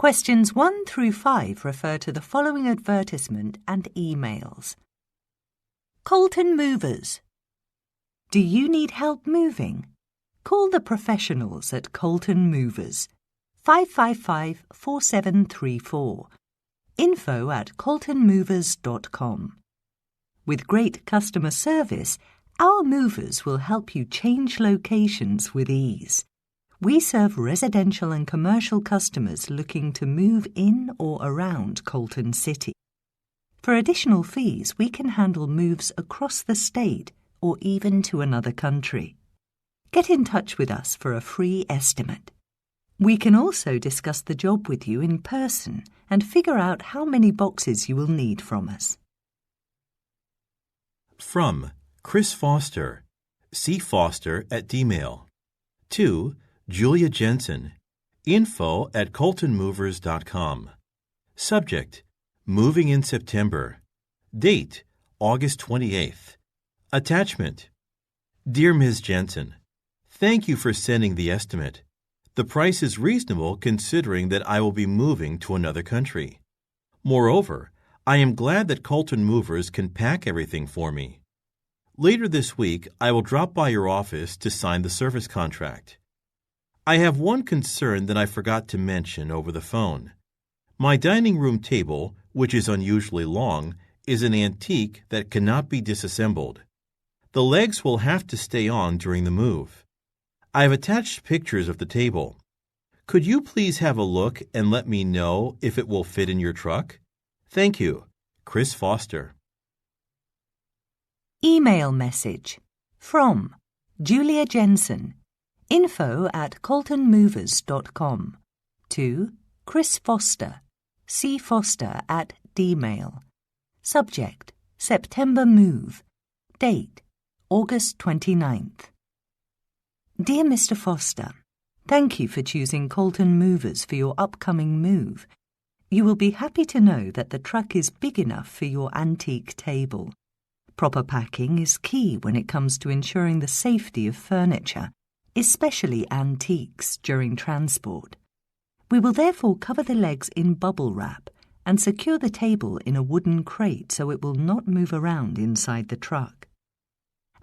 Questions 1 through 5 refer to the following advertisement and emails. Colton Movers. Do you need help moving? Call the professionals at Colton Movers. 555-4734. info@coltonmovers.com. With great customer service, our movers will help you change locations with ease. We serve residential and commercial customers looking to move in or around Colton City. For additional fees, we can handle moves across the state or even to another country. Get in touch with us for a free estimate. We can also discuss the job with you in person and figure out how many boxes you will need from us. From Chris Foster, cfoster@dmail. To Julia Jensen, info@coltonmovers.com. Subject: Moving in September. Date: August 28th. Attachment: Dear Ms. Jensen, thank you for sending the estimate. The price is reasonable considering that I will be moving to another country. Moreover, I am glad that Colton Movers can pack everything for me. Later this week, I will drop by your office to sign the service contract. I have one concern that I forgot to mention over the phone. My dining room table, which is unusually long, is an antique that cannot be disassembled. The legs will have to stay on during the move. I have attached pictures of the table. Could you please have a look and let me know if it will fit in your truck? Thank you. Chris Foster. Email message. From Julia Jensen, info@coltonmovers.com. To Chris Foster, cfoster@dmail. Subject: September move. Date: August 29th. Dear Mr. Foster, thank you for choosing Colton Movers for your upcoming move. You will be happy to know that the truck is big enough for your antique table. Proper packing is key when it comes to ensuring the safety of furniture, especially antiques, during transport. We will therefore cover the legs in bubble wrap and secure the table in a wooden crate so it will not move around inside the truck.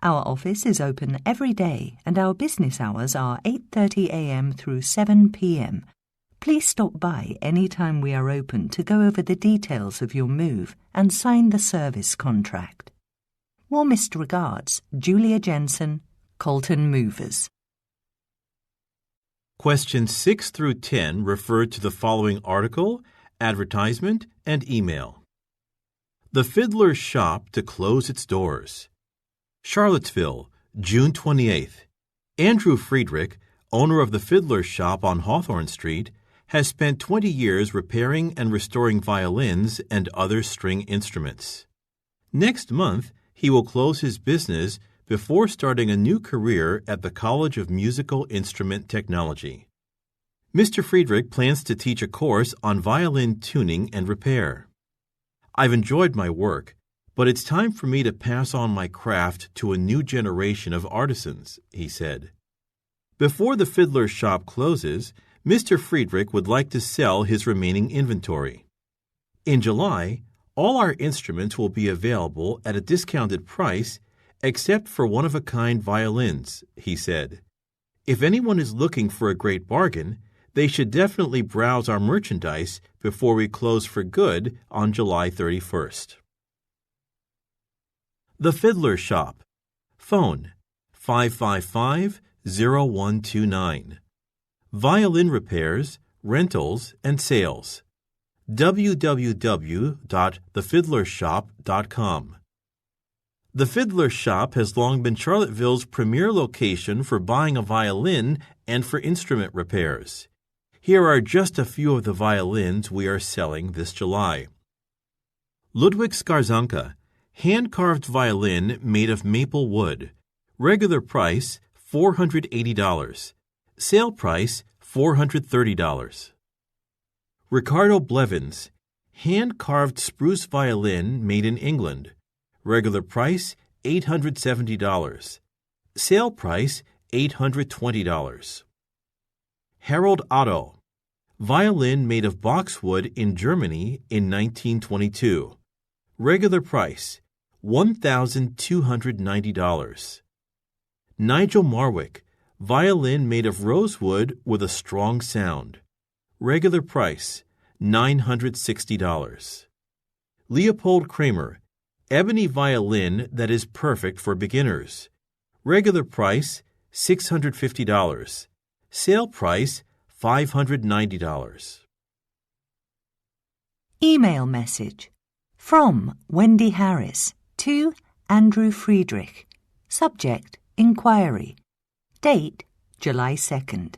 Our office is open every day and our business hours are 8:30 a.m. through 7 p.m. Please stop by any time we are open to go over the details of your move and sign the service contract. Warmest regards, Julia Jensen, Colton Movers. Questions 6 through 10 refer to the following article, advertisement, and email. The Fiddler's Shop to close its doors. Charlottesville, June 28th. Andrew Friedrich, owner of the Fiddler's Shop on Hawthorne Street, has spent 20 years repairing and restoring violins and other string instruments. Next month, he will close his business before starting a new career at the College of Musical Instrument Technology. Mr. Friedrich plans to teach a course on violin tuning and repair. I've enjoyed my work, but it's time for me to pass on my craft to a new generation of artisans, he said. Before the Fiddler's Shop closes, Mr. Friedrich would like to sell his remaining inventory. In July, all our instruments will be available at a discounted price except for one-of-a-kind violins, he said. If anyone is looking for a great bargain, they should definitely browse our merchandise before we close for good on July 31st. The Fiddler's Shop. Phone 555-0129. Violin repairs, rentals, and sales. www.thefiddlershop.com. The Fiddler's Shop has long been Charlottesville's premier location for buying a violin and for instrument repairs. Here are just a few of the violins we are selling this July. Ludwig Skarzanka, hand-carved violin made of maple wood. Regular price, $480. Sale price, $430. Ricardo Blevins, hand-carved spruce violin made in England. Regular price, $870. Sale price, $820. Harold Otto, Violin made of boxwood in Germany in 1922. Regular price, $1,290. Nigel Marwick, violin made of rosewood with a strong sound. Regular price, $960. Leopold Kramer, ebony violin that is perfect for beginners. Regular price, $650. Sale price, $590. Email message. From Wendy Harris to Andrew Friedrich. Subject, Inquiry. Date, July 2nd.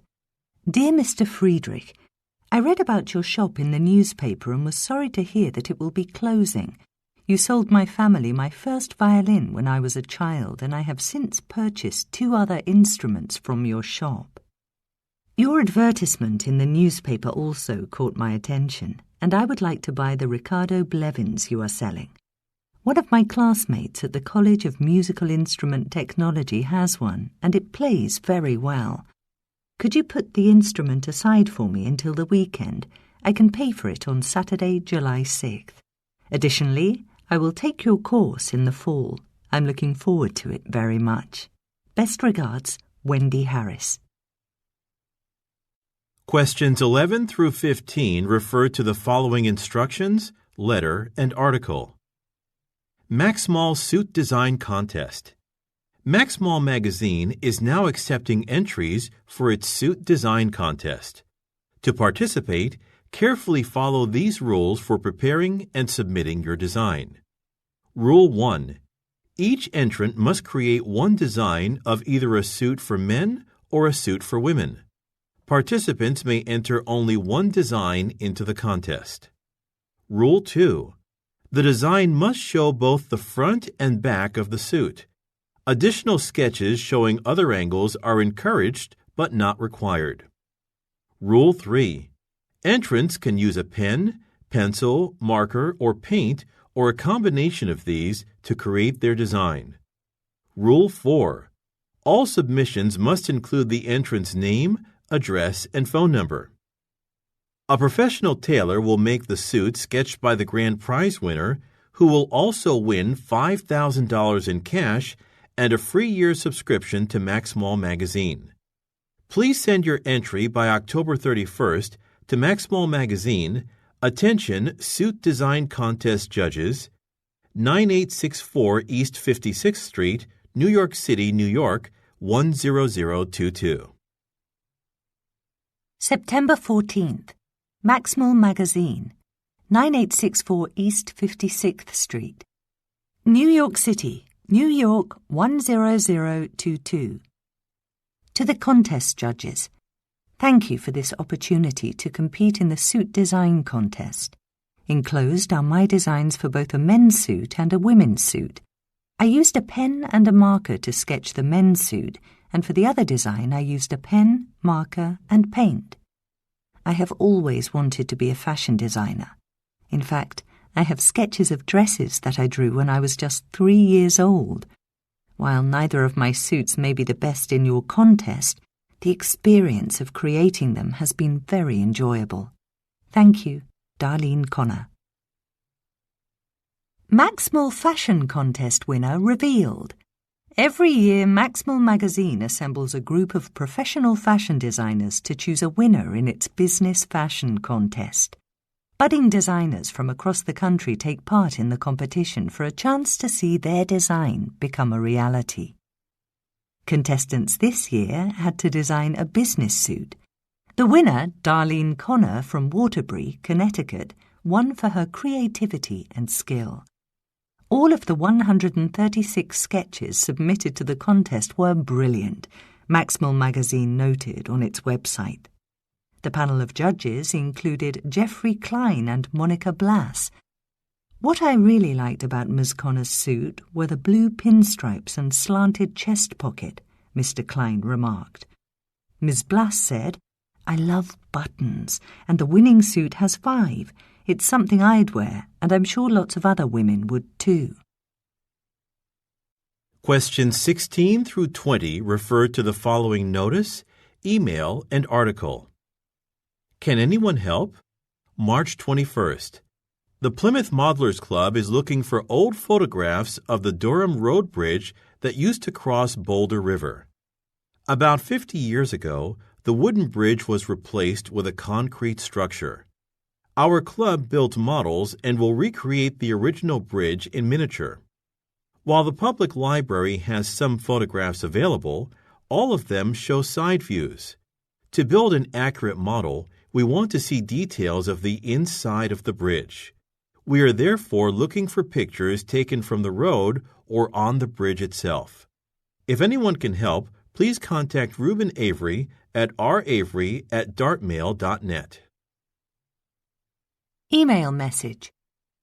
Dear Mr. Friedrich, I read about your shop in the newspaper and was sorry to hear that it will be closing. You sold my family my first violin when I was a child, and I have since purchased 2 other instruments from your shop. Your advertisement in the newspaper also caught my attention, and I would like to buy the Ricardo Blevins you are selling. One of my classmates at the College of Musical Instrument Technology has one, and it plays very well. Could you put the instrument aside for me until the weekend? I can pay for it on Saturday, July 6th. Additionally, I will take your course in the fall. I'm looking forward to it very much. Best regards, Wendy Harris. Questions 11 through 15 refer to the following instructions, letter, and article. Maxmall Suit Design Contest. Maxmall magazine is now accepting entries for its suit design contest. To participate, carefully follow these rules for preparing and submitting your design. Rule 1. Each entrant must create one design of either a suit for men or a suit for women. Participants may enter only one design into the contest. Rule 2. The design must show both the front and back of the suit. Additional sketches showing other angles are encouraged but not required. Rule 3. Entrants can use a pen, pencil, marker, or paint, or a combination of these to create their design. Rule 4. All submissions must include the entrant's name, address, and phone number. A professional tailor will make the suit sketched by the grand prize winner, who will also win $5,000 in cash and a free year subscription to Maxmall magazine. Please send your entry by October 31st to Maxmall magazine, attention Suit Design Contest Judges, 9864 East 56th Street, New York City, New York, 10022. September 14th. Maxmall magazine, 9864 East 56th Street. New York City, New York 10022. To the contest judges, thank you for this opportunity to compete in the suit design contest. Enclosed are my designs for both a men's suit and a women's suit. I used a pen and a marker to sketch the men's suit, and for the other design I used a pen, marker, and paint. I have always wanted to be a fashion designer. In fact, I have sketches of dresses that I drew when I was just 3 years old. While neither of my suits may be the best in your contest, the experience of creating them has been very enjoyable. Thank you, Darlene Connor. Maxmall Fashion Contest winner revealed. Every year, Maxmall magazine assembles a group of professional fashion designers to choose a winner in its business fashion contest. Budding designers from across the country take part in the competition for a chance to see their design become a reality. Contestants this year had to design a business suit. The winner, Darlene Connor from Waterbury, Connecticut, won for her creativity and skill. All of the 136 sketches submitted to the contest were brilliant, Maxmall magazine noted on its website. The panel of judges included Jeffrey Klein and Monica Blass. What I really liked about Ms. Connor's suit were the blue pinstripes and slanted chest pocket, Mr. Klein remarked. Ms. Blass said, I love buttons, and the winning suit has 5. It's something I'd wear, and I'm sure lots of other women would too. Questions 16 through 20 refer to the following notice, email, and article. Can anyone help? March 21st. The Plymouth Modelers Club is looking for old photographs of the Durham Road Bridge that used to cross Boulder River. About 50 years ago, the wooden bridge was replaced with a concrete structure. Our club built models and will recreate the original bridge in miniature. While the public library has some photographs available, all of them show side views. To build an accurate model, we want to see details of the inside of the bridge. We are therefore looking for pictures taken from the road or on the bridge itself. If anyone can help, please contact Reuben Avery at ravery@dartmail.net. Email message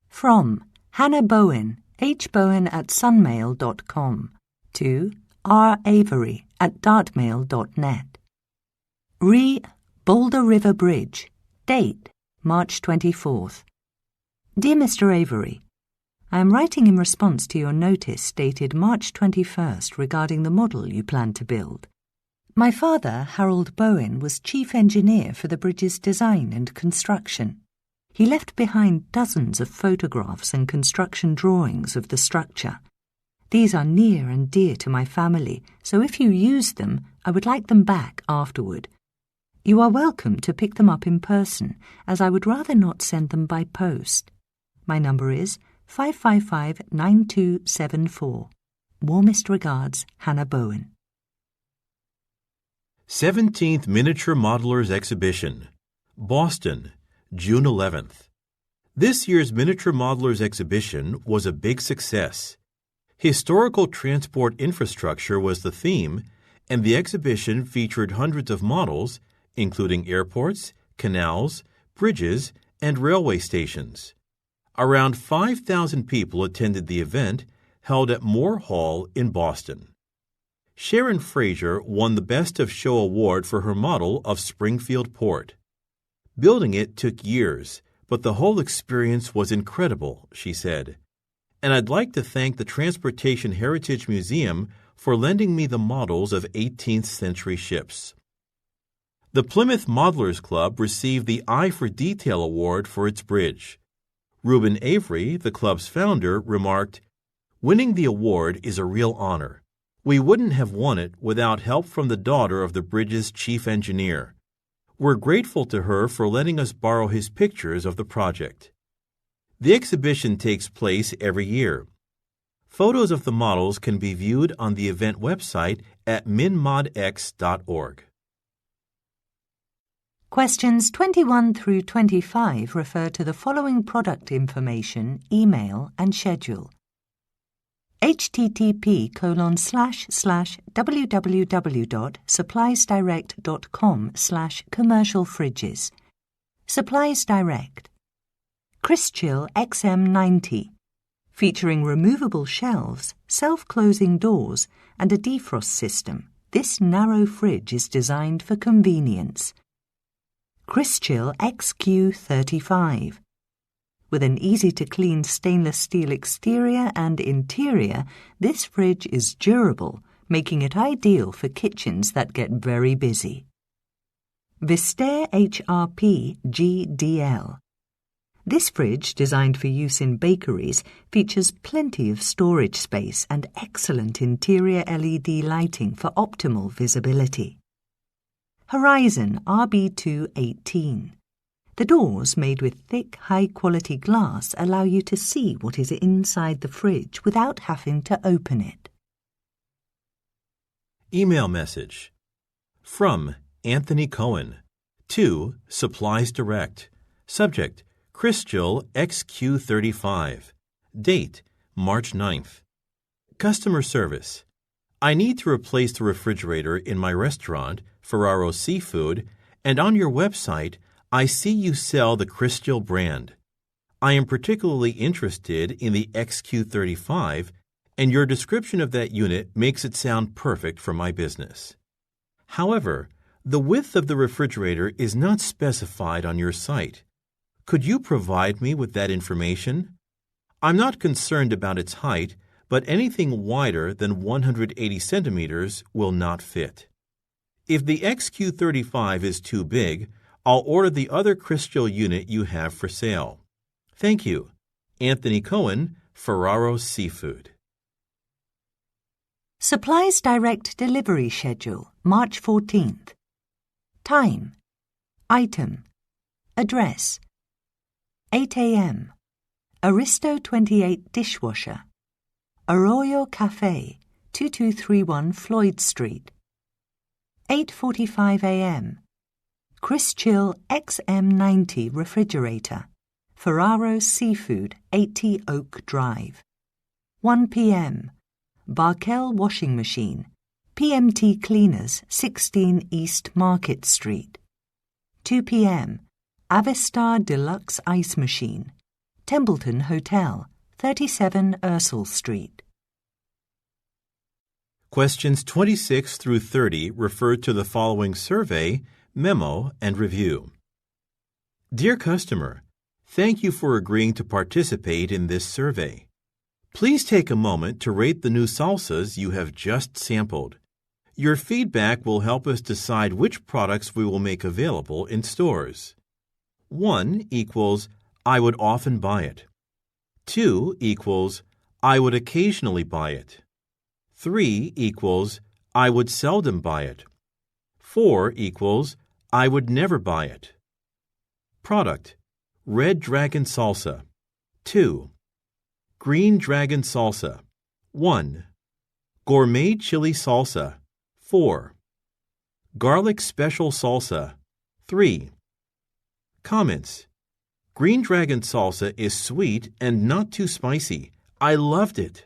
from Hannah Bowen, hbowen@sunmail.com to ravery@dartmail.net. Boulder River Bridge. Date, March 24th. Dear Mr. Avery, I am writing in response to your notice dated March 21st regarding the model you plan to build. My father, Harold Bowen, was chief engineer for the bridge's design and construction. He left behind dozens of photographs and construction drawings of the structure. These are near and dear to my family, so if you use them, I would like them back afterward. You are welcome to pick them up in person, as I would rather not send them by post. My number is 555-9274. Warmest regards, Hannah Bowen. 17th Miniature Modelers Exhibition, Boston, June 11th. This year's Miniature Modelers Exhibition was a big success. Historical transport infrastructure was the theme, and the exhibition featured hundreds of models, including airports, canals, bridges, and railway stations. Around 5,000 people attended the event, held at Moore Hall in Boston. Sharon Fraser won the Best of Show award for her model of Springfield Port. Building it took years, but the whole experience was incredible, she said. And I'd like to thank the Transportation Heritage Museum for lending me the models of 18th century ships. The Plymouth Modelers Club received the Eye for Detail Award for its bridge. Reuben Avery, the club's founder, remarked, "Winning the award is a real honor. We wouldn't have won it without help from the daughter of the bridge's chief engineer. We're grateful to her for letting us borrow his pictures of the project." The exhibition takes place every year. Photos of the models can be viewed on the event website at minmodx.org. Questions 21 through 25 refer to the following product information, email, and schedule. http://www.suppliesdirect.com/commercial fridges. Supplies Direct. Chrischill XM90, featuring removable shelves, self-closing doors, and a defrost system. This narrow fridge is designed for convenience. Chrischill XQ35. With an easy-to-clean stainless steel exterior and interior, this fridge is durable, making it ideal for kitchens that get very busy. Vistair HRP GDL. This fridge, designed for use in bakeries, features plenty of storage space and excellent interior LED lighting for optimal visibility. Horizon RB218. The doors, made with thick, high-quality glass, allow you to see what is inside the fridge without having to open it. Email message from Anthony Cohen to Supplies Direct. Subject, Chrischill XQ35. Date, March 9th. Customer service. I need to replace the refrigerator in my restaurant, Ferraro Seafood, and on your website, I see you sell the Chrischill brand. I am particularly interested in the XQ35, and your description of that unit makes it sound perfect for my business. However, the width of the refrigerator is not specified on your site. Could you provide me with that information? I'm not concerned about its height, but anything wider than 180 centimeters will not fit. If the XQ35 is too big, I'll order the other Crystal unit you have for sale. Thank you. Anthony Cohen, Ferraro's Seafood. Supplies direct delivery schedule, March 14th. Time. Item. Address. 8 a.m. Aristo 28 dishwasher. Arroyo Cafe, 2231 Floyd Street. 8:45 a.m. Chris Chill XM90 refrigerator. Ferraro's Seafood, 80 Oak Drive. 1 p.m. Barkel washing machine. PMT Cleaners, 16 East Market Street. 2 p.m. Avistar Deluxe Ice Machine. Templeton Hotel, 37 Ursel Street. Questions 26 through 30 refer to the following survey, memo, and review. Dear customer, thank you for agreeing to participate in this survey. Please take a moment to rate the new salsas you have just sampled. Your feedback will help us decide which products we will make available in stores. 1 equals, I would often buy it. 2 equals, I would occasionally buy it. 3 equals, I would seldom buy it. 4 equals, I would never buy it. Product: Red Dragon Salsa. 2. Green Dragon Salsa. 1. Gourmet Chili Salsa. 4. Garlic Special Salsa. 3. Comments: Green Dragon Salsa is sweet and not too spicy. I loved it.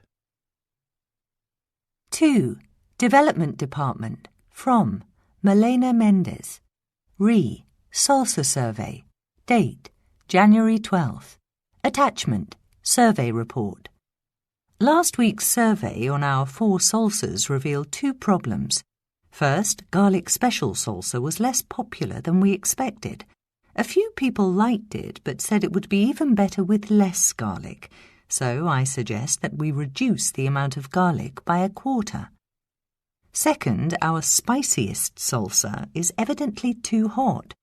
2. Development Department. From Milena Mendez. Re. Salsa Survey. Date: January 12th. Attachment: Survey Report. Last week's survey on our 4 salsas revealed 2 problems. First, garlic special salsa was less popular than we expected. A few people liked it but said it would be even better with less garlic, so I suggest that we reduce the amount of garlic by 1/4. Second, our spiciest salsa is evidently too hot.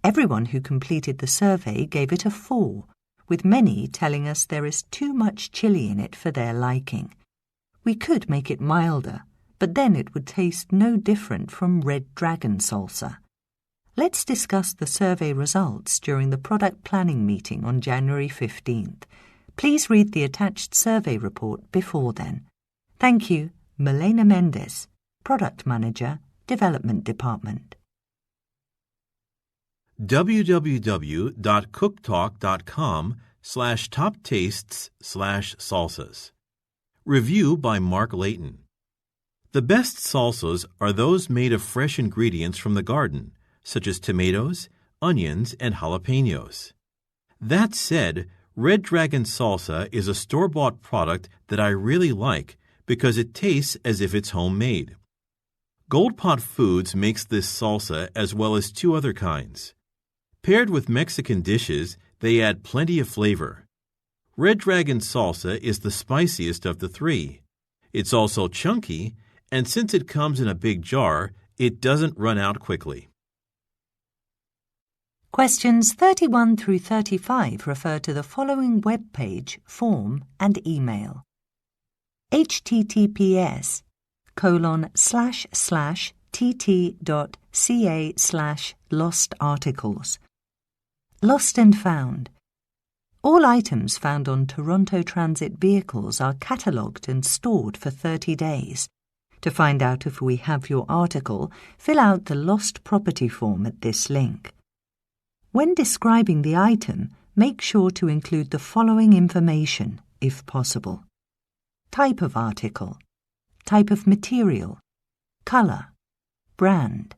Everyone who completed the survey gave it a 4, with many telling us there is too much chili in it for their liking. We could make it milder, but then it would taste no different from Red Dragon salsa. Let's discuss the survey results during the product planning meeting on January 15th. Please read the attached survey report before then. Thank you, Milena Mendez, Product Manager, Development Department. www.cooktalk.com/toptastes/salsas. Review by Mark Layton. The best salsas are those made of fresh ingredients from the garden, such as tomatoes, onions, and jalapenos. That said, Red Dragon Salsa is a store-bought product that I really like because it tastes as if it's homemade. Gold Pot Foods makes this salsa as well as 2 other kinds. Paired with Mexican dishes, they add plenty of flavor. Red Dragon Salsa is the spiciest of the 3. It's also chunky, and since it comes in a big jar, it doesn't run out quickly. Questions 31 through 35 refer to the following web page, form, and email. https://tt.ca/lostarticles. Lost and found. All items found on Toronto Transit vehicles are catalogued and stored for 30 days. To find out if we have your article, fill out the Lost Property form at this link. When describing the item, make sure to include the following information, if possible. Type of article, type of material, color, brand.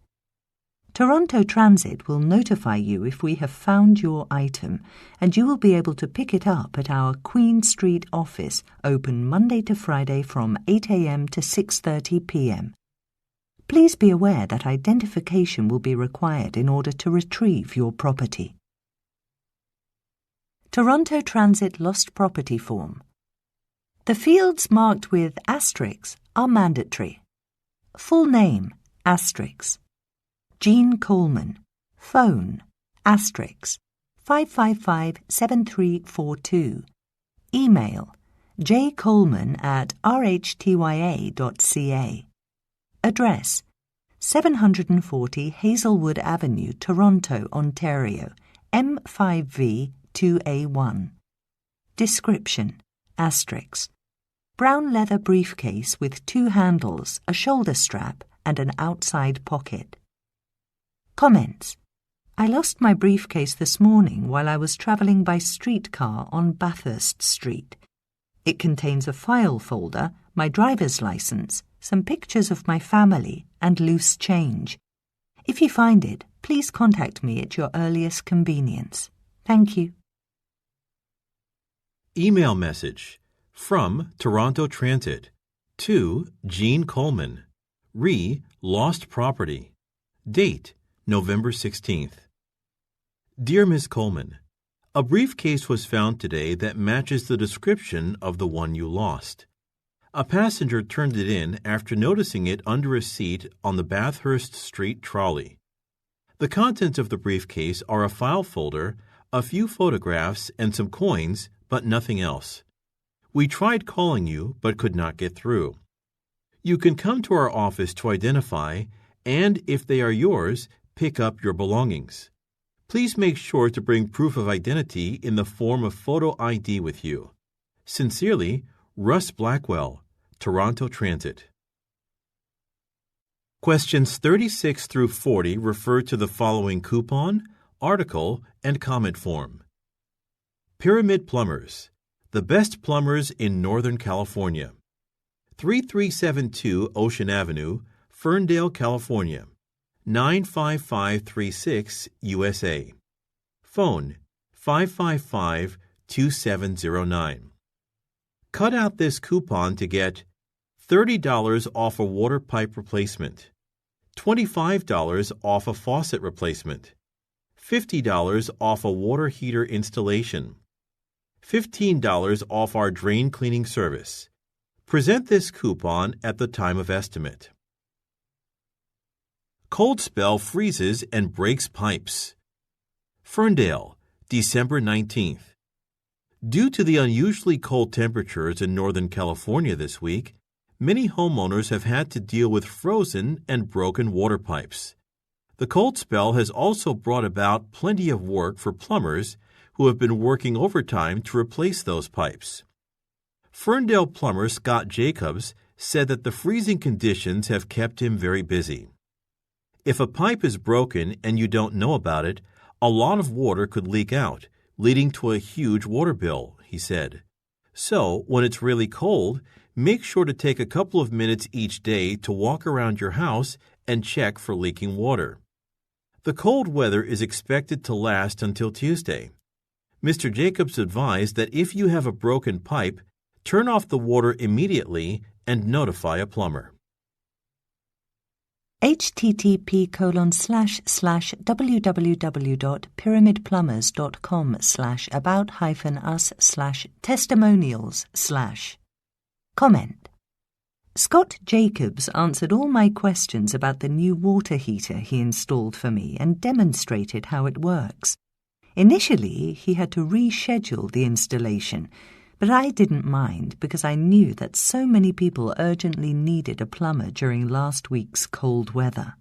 Toronto Transit will notify you if we have found your item, and you will be able to pick it up at our Queen Street office, open Monday to Friday from 8 a.m. to 6:30 p.m. Please be aware that identification will be required in order to retrieve your property. Toronto Transit Lost Property Form. The fields marked with asterisks are mandatory. Full name, asterisk. Jean Coleman. Phone, asterisk 555-7342. Email jcoleman@rhtya.ca. Address 740 Hazelwood Avenue, Toronto, Ontario, M5V 2A1. Description asterisk brown leather briefcase with 2 handles, a shoulder strap, and an outside pocket. Comments. I lost my briefcase this morning while I was travelling by streetcar on Bathurst Street. It contains a file folder, my driver's licence, some pictures of my family, and loose change. If you find it, please contact me at your earliest convenience. Thank you. Email message from Toronto Transit to Jean Coleman. Lost property. Date November 16th. Dear Miss Coleman, a briefcase was found today that matches the description of the one you lost. A passenger turned it in after noticing it under a seat on the Bathurst Street trolley. The contents of the briefcase are a file folder, a few photographs, and some coins, but nothing else. We tried calling you, but could not get through. You can come to our office to identify, and if they are yours, pick up your belongings. Please make sure to bring proof of identity in the form of photo ID with you. Sincerely, Russ Blackwell, Toronto Transit. Questions 36 through 40 refer to the following coupon, article, and comment form. Pyramid Plumbers, the best plumbers in Northern California. 3372 Ocean Avenue, Ferndale, California. 95536 USA. Phone 555-2709. Cut out this coupon to get $30 off a water pipe replacement, $25 off a faucet replacement, $50 off a water heater installation, $15 off our drain cleaning service. Present this coupon at the time of estimate. Cold spell freezes and breaks pipes. Ferndale, December 19th. Due to the unusually cold temperatures in Northern California this week, many homeowners have had to deal with frozen and broken water pipes. The cold spell has also brought about plenty of work for plumbers who have been working overtime to replace those pipes. Ferndale plumber Scott Jacobs said that the freezing conditions have kept him very busy. If a pipe is broken and you don't know about it, a lot of water could leak out, leading to a huge water bill, he said. So, when it's really cold, make sure to take a couple of minutes each day to walk around your house and check for leaking water. The cold weather is expected to last until Tuesday. Mr. Jacobs advised that if you have a broken pipe, turn off the water immediately and notify a plumber. http://www.pyramidplumbers.com/about-us/testimonials/ Comment. Scott Jacobs answered all my questions about the new water heater he installed for me and demonstrated how it works. Initially, he had to reschedule the installation, but I didn't mind because I knew that so many people urgently needed a plumber during last week's cold weather.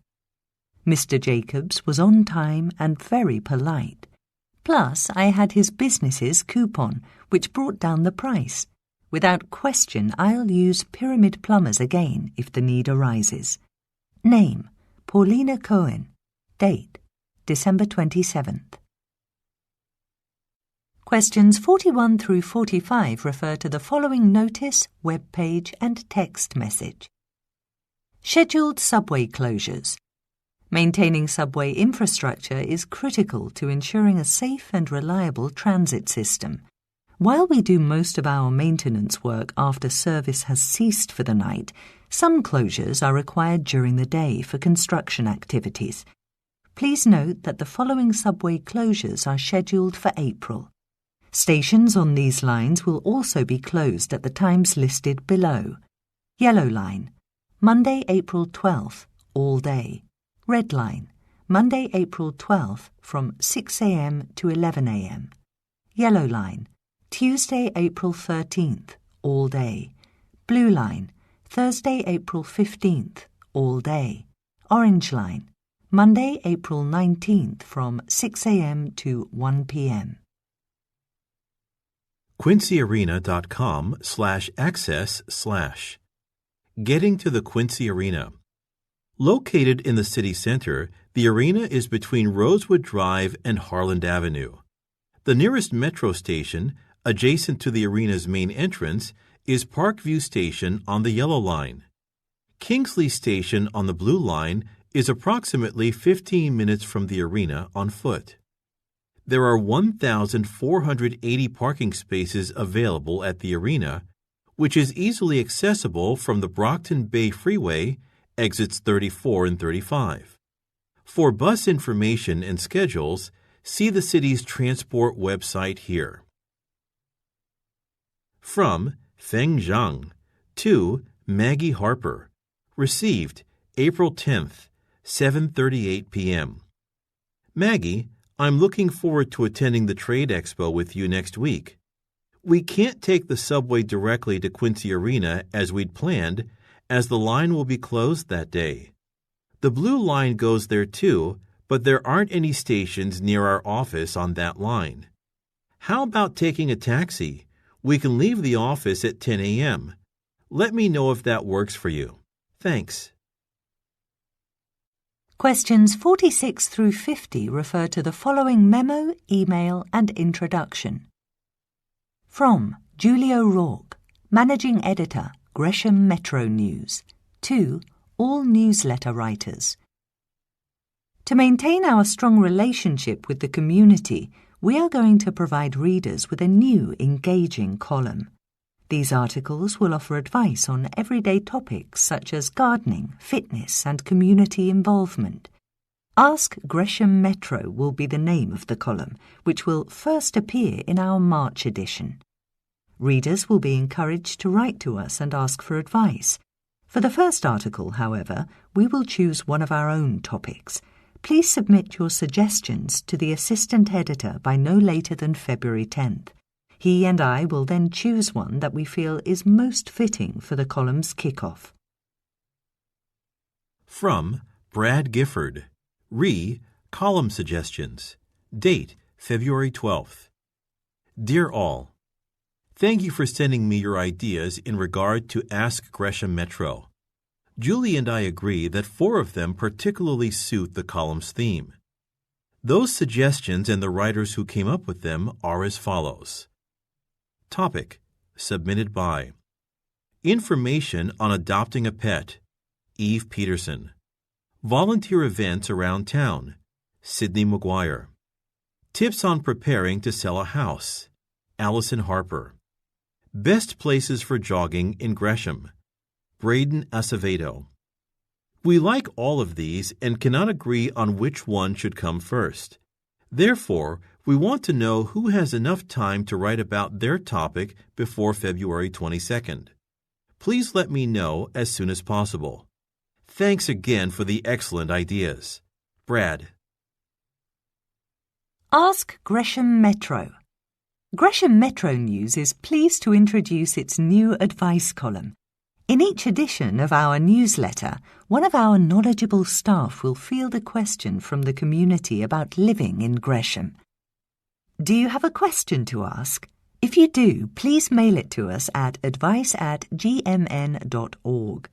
Mr. Jacobs was on time and very polite. Plus, I had his business's coupon, which brought down the price. Without question, I'll use Pyramid Plumbers again if the need arises. Name, Paulina Cohen. Date, December 27th. Questions 41 through 45 refer to the following notice, web page, and text message. Scheduled subway closures. Maintaining subway infrastructure is critical to ensuring a safe and reliable transit system. While we do most of our maintenance work after service has ceased for the night, some closures are required during the day for construction activities. Please note that the following subway closures are scheduled for April. Stations on these lines will also be closed at the times listed below. Yellow Line, Monday, April 12th, all day. Red Line, Monday, April 12th from 6 a.m. to 11 a.m. Yellow line, Tuesday, April 13th, all day. Blue line, Thursday, April 15th, all day. Orange line, Monday, April 19th from 6 a.m. to 1 p.m. quincyarena.com/access/ Getting to the Quincy Arena. Located in the city center, the arena is between Rosewood Drive and Harland Avenue. The nearest metro station, adjacent to the arena's main entrance, is Parkview Station on the yellow line. Kingsley Station on the blue line is approximately 15 minutes from the arena on foot. There are 1,480 parking spaces available at the arena, which is easily accessible from the Brockton Bay Freeway, exits 34 and 35. For bus information and schedules, see the city's transport website here. From Feng Zhang to Maggie Harper. Received April 10th, 7:38 p.m. Maggie, I'm looking forward to attending the Trade Expo with you next week. We can't take the subway directly to Quincy Arena as we'd planned, as the line will be closed that day. The blue line goes there too, but there aren't any stations near our office on that line. How about taking a taxi? We can leave the office at 10 a.m. Let me know if that works for you. Thanks. Questions 46 through 50 refer to the following memo, email, and introduction. From Julie O'Rourke, Managing Editor, Gresham Metro News, to all newsletter writers. To maintain our strong relationship with the community, we are going to provide readers with a new, engaging column. These articles will offer advice on everyday topics such as gardening, fitness, and community involvement. Ask Gresham Metro will be the name of the column, which will first appear in our March edition. Readers will be encouraged to write to us and ask for advice. For the first article, however, we will choose one of our own topics. Please submit your suggestions to the assistant editor by no later than February 10th. He and I will then choose one that we feel is most fitting for the column's kickoff. From Brad Gifford. Column suggestions. Date, February 12th. Dear all, thank you for sending me your ideas in regard to Ask Gresham Metro. Julie and I agree that 4 of them particularly suit the column's theme. Those suggestions and the writers who came up with them are as follows. Topic, submitted by Information on Adopting a Pet, Eve Peterson. Volunteer Events Around Town, Sydney McGuire. Tips on Preparing to Sell a House, Allison Harper. Best Places for Jogging in Gresham, Braden Acevedo. We like all of these and cannot agree on which one should come first. Therefore, we want to know who has enough time to write about their topic before February 22nd. Please let me know as soon as possible. Thanks again for the excellent ideas. Brad. Ask Gresham Metro. Gresham Metro News is pleased to introduce its new advice column. In each edition of our newsletter, one of our knowledgeable staff will field a question from the community about living in Gresham. Do you have a question to ask? If you do, please mail it to us at advice@gmn.org.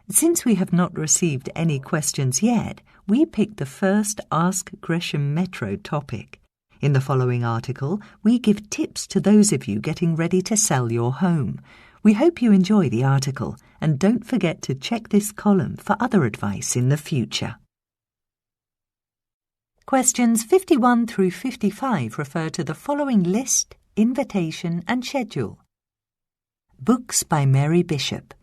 Since we have not received any questions yet, we picked the first Ask Gresham Metro topic. In the following article, we give tips to those of you getting ready to sell your home. We hope you enjoy the article, and don't forget to check this column for other advice in the future. Questions 51 through 55 refer to the following list, invitation, and schedule. Books by Mary Bishop.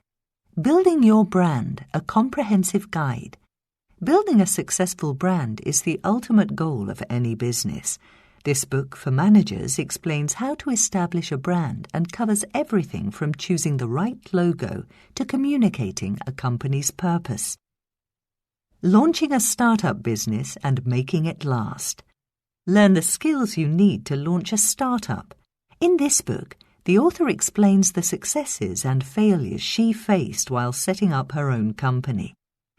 Building Your Brand, a Comprehensive Guide. Building a successful brand is the ultimate goal of any business. This book for managers explains how to establish a brand and covers everything from choosing the right logo to communicating a company's purpose. Launching a startup business and making it last. Learn the skills you need to launch a startup. In this book, the author explains the successes and failures she faced while setting up her own company.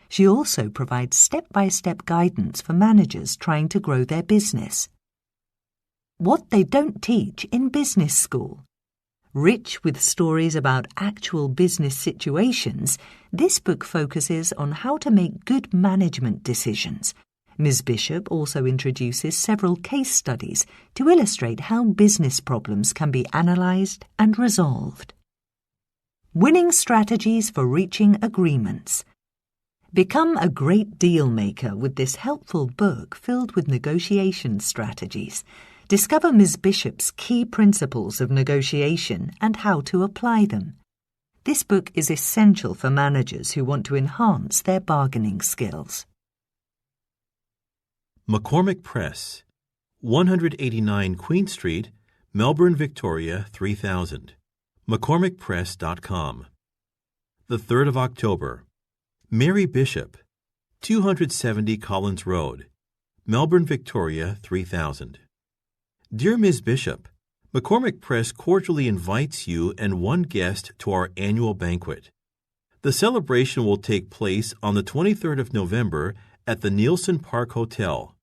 She also provides step-by-step guidance for managers trying to grow their business. What they don't teach in business school. Rich with stories about actual business situations, this book focuses on how to make good management decisions. Ms. Bishop also introduces several case studies to illustrate how business problems can be analysed and resolved. Winning strategies for reaching agreements. Become a great deal maker with this helpful book filled with negotiation strategies. Discover Ms. Bishop's key principles of negotiation and how to apply them. This book is essential for managers who want to enhance their bargaining skills. McCormick Press, 189 Queen Street, Melbourne, Victoria 3000. McCormickPress.com. The 3rd of October. Mary Bishop, 270 Collins Road, Melbourne, Victoria 3000. Dear Ms. Bishop, McCormick Press cordially invites you and one guest to our annual banquet. The celebration will take place on the 23rd of November at the Nielsen Park Hotel,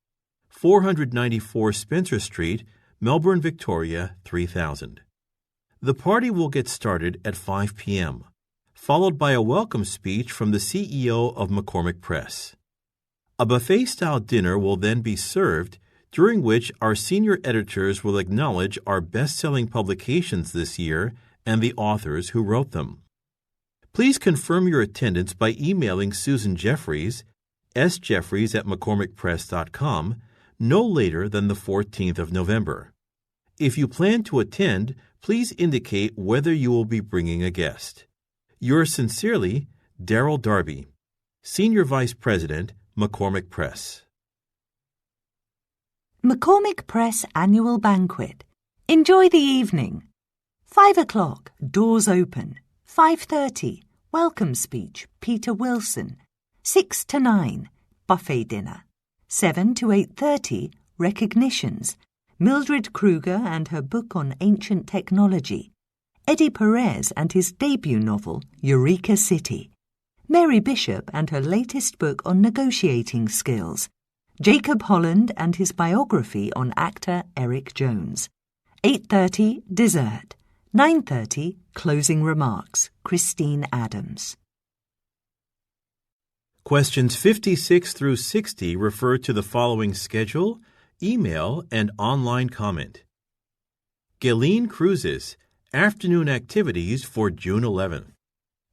494 Spencer Street, Melbourne, Victoria 3000. The party will get started at 5 p.m., followed by a welcome speech from the CEO of McCormick Press. A buffet-style dinner will then be served, during which our senior editors will acknowledge our best-selling publications this year and the authors who wrote them. Please confirm your attendance by emailing Susan Jeffries, sjeffries@mccormickpress.com, no later than the 14th of November. If you plan to attend, please indicate whether you will be bringing a guest. Yours sincerely, Darrell Darby, Senior Vice President, McCormick Press. McCormick Press Annual Banquet. Enjoy the evening. 5 o'clock, doors open. 5:30, welcome speech, Peter Wilson. 6 to 9, buffet dinner. 7 to 8:30, recognitions. Mildred Kruger and her book on ancient technology. Eddie Perez and his debut novel, Eureka City. Mary Bishop and her latest book on negotiating skills. Jacob Holland and his biography on actor Eric Jones. 8:30, dessert. 9:30, closing remarks, Christine Adams. Questions 56 through 60 refer to the following schedule, email, and online comment. Ghislaine Cruises, afternoon activities for June 11th.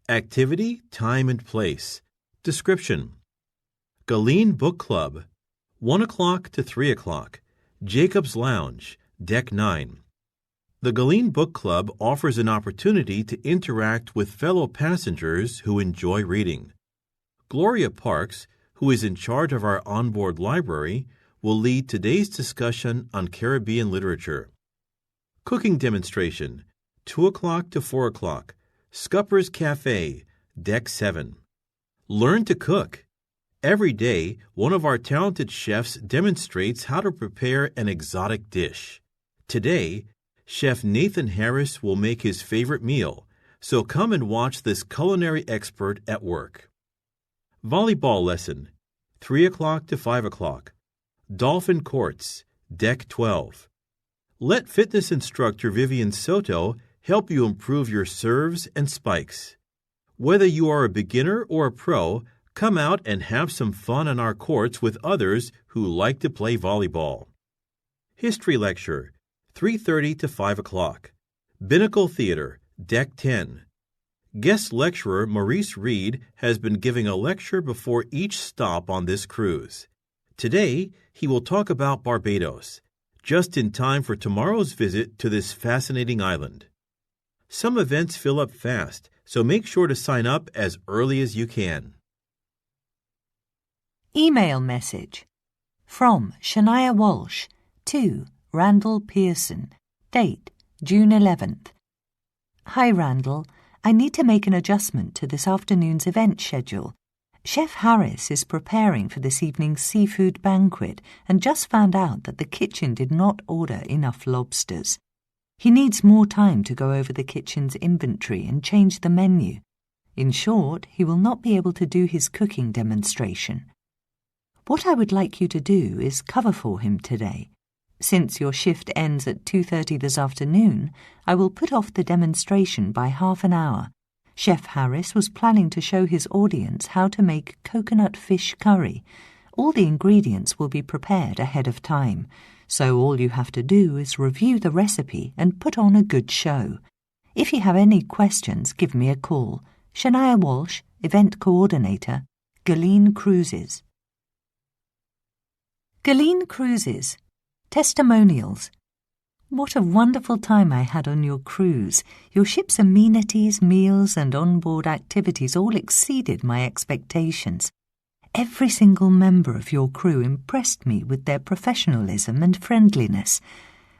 Activity, time and place. Description. Ghislaine Book Club, 1 o'clock to 3 o'clock. Jacob's Lounge, Deck 9. The Ghislaine Book Club offers an opportunity to interact with fellow passengers who enjoy reading. Gloria Parks, who is in charge of our onboard library, will lead today's discussion on Caribbean literature. Cooking demonstration, 2 o'clock to 4 o'clock. Scupper's Cafe, Deck 7. Learn to cook. Every day, one of our talented chefs demonstrates how to prepare an exotic dish. Today, Chef Nathan Harris will make his favorite meal, so come and watch this culinary expert at work. Volleyball lesson, 3 o'clock to 5 o'clock. Dolphin Courts, Deck 12. Let fitness instructor Vivian Soto help you improve your serves and spikes. Whether you are a beginner or a pro, come out and have some fun on our courts with others who like to play volleyball. History lecture, 3:30 to 5 o'clock. Binnacle Theater, Deck 10. Guest lecturer Maurice Reed has been giving a lecture before each stop on this cruise. Today, he will talk about Barbados, just in time for tomorrow's visit to this fascinating island. Some events fill up fast, so make sure to sign up as early as you can. Email message. From Shania Walsh to Randall Pearson. Date, June 11th. Hi Randall, I need to make an adjustment to this afternoon's event schedule. Chef Harris is preparing for this evening's seafood banquet and just found out that the kitchen did not order enough lobsters. He needs more time to go over the kitchen's inventory and change the menu. In short, he will not be able to do his cooking demonstration. What I would like you to do is cover for him today. Since your shift ends at 2:30 this afternoon, I will put off the demonstration by half an hour. Chef Harris was planning to show his audience how to make coconut fish curry. All the ingredients will be prepared ahead of time, so all you have to do is review the recipe and put on a good show. If you have any questions, give me a call. Shania Walsh, Event Coordinator, Galeen Cruises. Galeen Cruises. Testimonials. What a wonderful time I had on your cruise. Your ship's amenities, meals, and onboard activities all exceeded my expectations. Every single member of your crew impressed me with their professionalism and friendliness.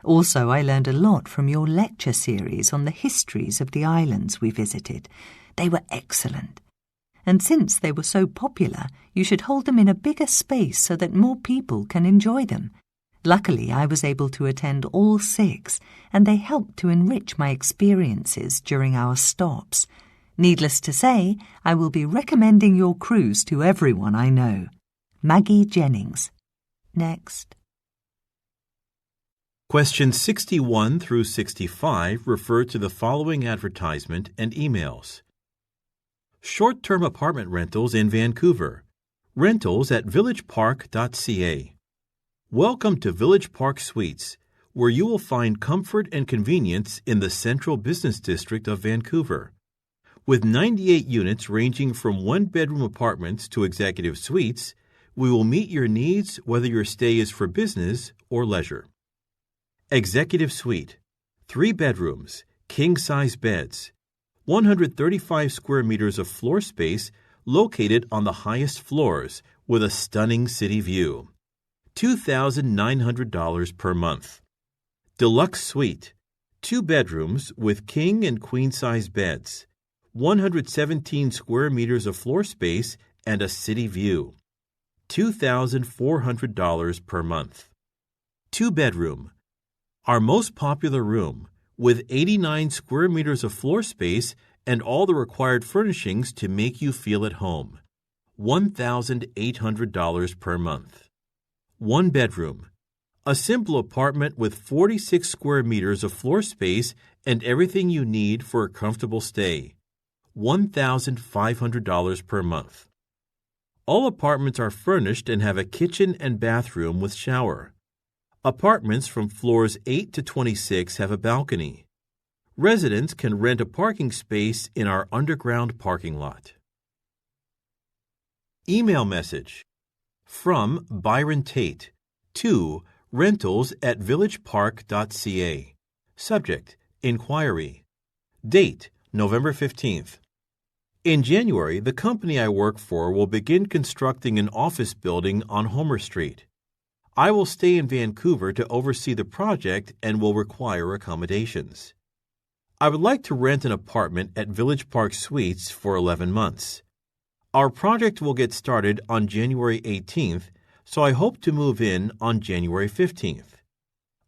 Also, I learned a lot from your lecture series on the histories of the islands we visited. They were excellent. And since they were so popular, you should hold them in a bigger space so that more people can enjoy them. Luckily, I was able to attend all 6, and they helped to enrich my experiences during our stops. Needless to say, I will be recommending your cruise to everyone I know. Maggie Jennings. Next. Questions 61 through 65 refer to the following advertisement and emails. Short-term apartment rentals in Vancouver. Rentals at villagepark.ca. Welcome to Village Park Suites, where you will find comfort and convenience in the central business district of Vancouver. With 98 units ranging from one-bedroom apartments to executive suites, we will meet your needs whether your stay is for business or leisure. Executive Suite. 3 bedrooms, king-size beds, 135 square meters of floor space located on the highest floors with a stunning city view. $2,900 per month. Deluxe Suite. 2 bedrooms with king and queen-size beds, 117 square meters of floor space and a city view. $2,400 per month. 2-bedroom. Our most popular room, with 89 square meters of floor space and all the required furnishings to make you feel at home. $1,800 per month. 1-bedroom. A simple apartment with 46 square meters of floor space and everything you need for a comfortable stay. $1,500 per month. All apartments are furnished and have a kitchen and bathroom with shower. Apartments from floors 8 to 26 have a balcony. Residents can rent a parking space in our underground parking lot. Email message. From Byron Tate to rentals@villagepark.ca. Subject, Inquiry. Date, November 15th. In January, the company I work for will begin constructing an office building on Homer Street. I will stay in Vancouver to oversee the project and will require accommodations. I would like to rent an apartment at Village Park Suites for 11 months. Our project will get started on January 18th, so I hope to move in on January 15th.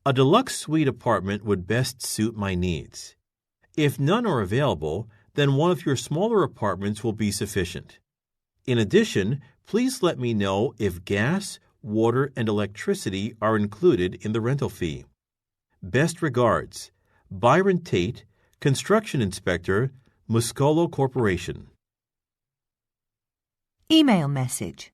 A deluxe suite apartment would best suit my needs. If none are available, then one of your smaller apartments will be sufficient. In addition, please let me know if gas, water, and electricity are included in the rental fee. Best regards, Byron Tate, Construction Inspector, Muscolo Corporation. Email message.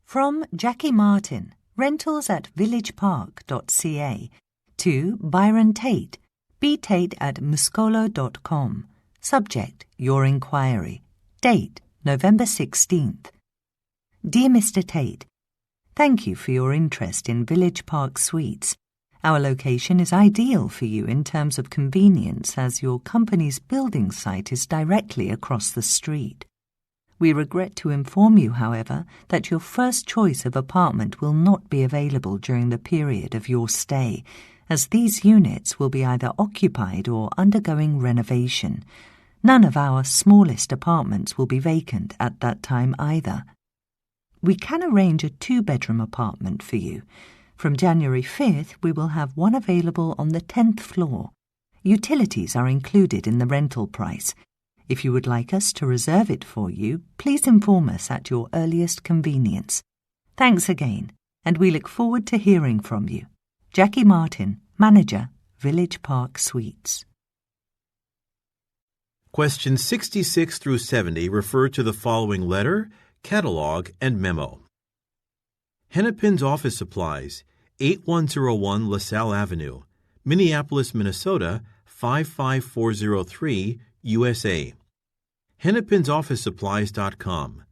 From Jackie Martin, rentals@villagepark.ca, to Byron Tate, btate@muscolo.com. Subject, Your Inquiry. Date, November 16th. Dear Mr. Tate, thank you for your interest in Village Park Suites. Our location is ideal for you in terms of convenience as your company's building site is directly across the street. We regret to inform you, however, that your first choice of apartment will not be available during the period of your stay, as these units will be either occupied or undergoing renovation. None of our smallest apartments will be vacant at that time either. We can arrange a 2-bedroom apartment for you. From January 5th, we will have one available on the 10th floor. Utilities are included in the rental price. If you would like us to reserve it for you, please inform us at your earliest convenience. Thanks again, and we look forward to hearing from you. Jackie Martin, Manager, Village Park Suites. Questions 66 through 70 refer to the following letter, catalog, and memo. Hennepin's Office Supplies, 8101 LaSalle Avenue, Minneapolis, Minnesota, 55403, USA. Hennepin'sOfficeSupplies.com,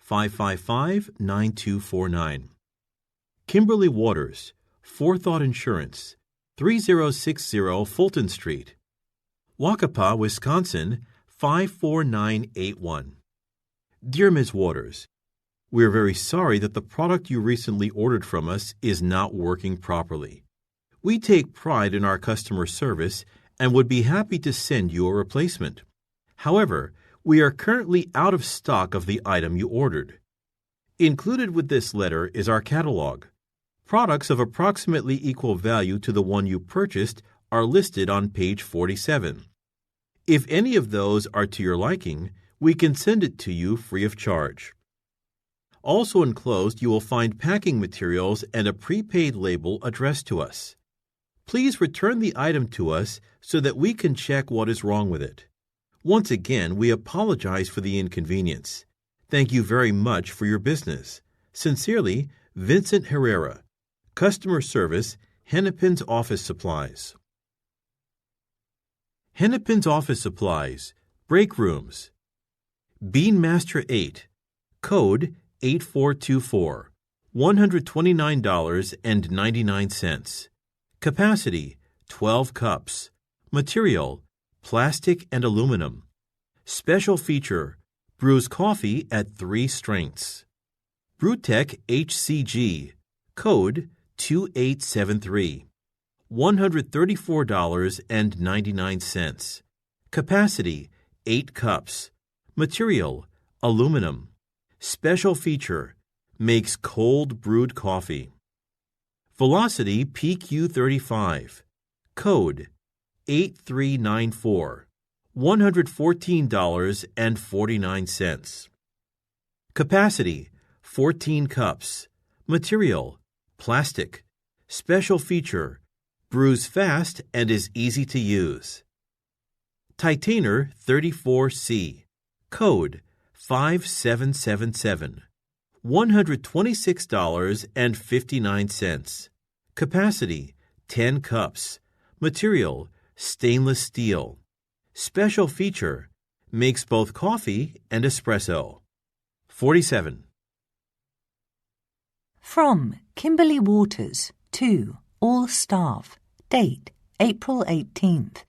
555-9249. Kimberly Waters, Forethought Insurance, 3060 Fulton Street, Waukapa, Wisconsin, 54981. Dear Ms. Waters, we are very sorry that the product you recently ordered from us is not working properly. We take pride in our customer service and would be happy to send you a replacement. However, we are currently out of stock of the item you ordered. Included with this letter is our catalog. Products of approximately equal value to the one you purchased are listed on page 47. If any of those are to your liking, we can send it to you free of charge. Also enclosed, you will find packing materials and a prepaid label addressed to us. Please return the item to us so that we can check what is wrong with it. Once again, we apologize for the inconvenience. Thank you very much for your business. Sincerely, Vincent Herrera. Customer Service, Hennepin's Office Supplies. Hennepin's Office Supplies, Break Rooms. Beanmaster 8, Code 8424, $129.99. Capacity, 12 cups. Material, plastic and aluminum. Special feature, brews coffee at 3 strengths. Brewtech HCG, Code 2873, $134.99. Capacity, 8 cups. Material, aluminum. Special feature, makes cold brewed coffee. Velocity PQ35, Code 8394, $114.49. Capacity, 14 cups. Material, plastic. Special feature, brews fast and is easy to use. Titainer 34C, Code 5777, $126.59. Capacity, 10 cups. Material, stainless steel. Special feature, makes both coffee and espresso. 47. From Kimberly Waters to all staff. Date, April 18th.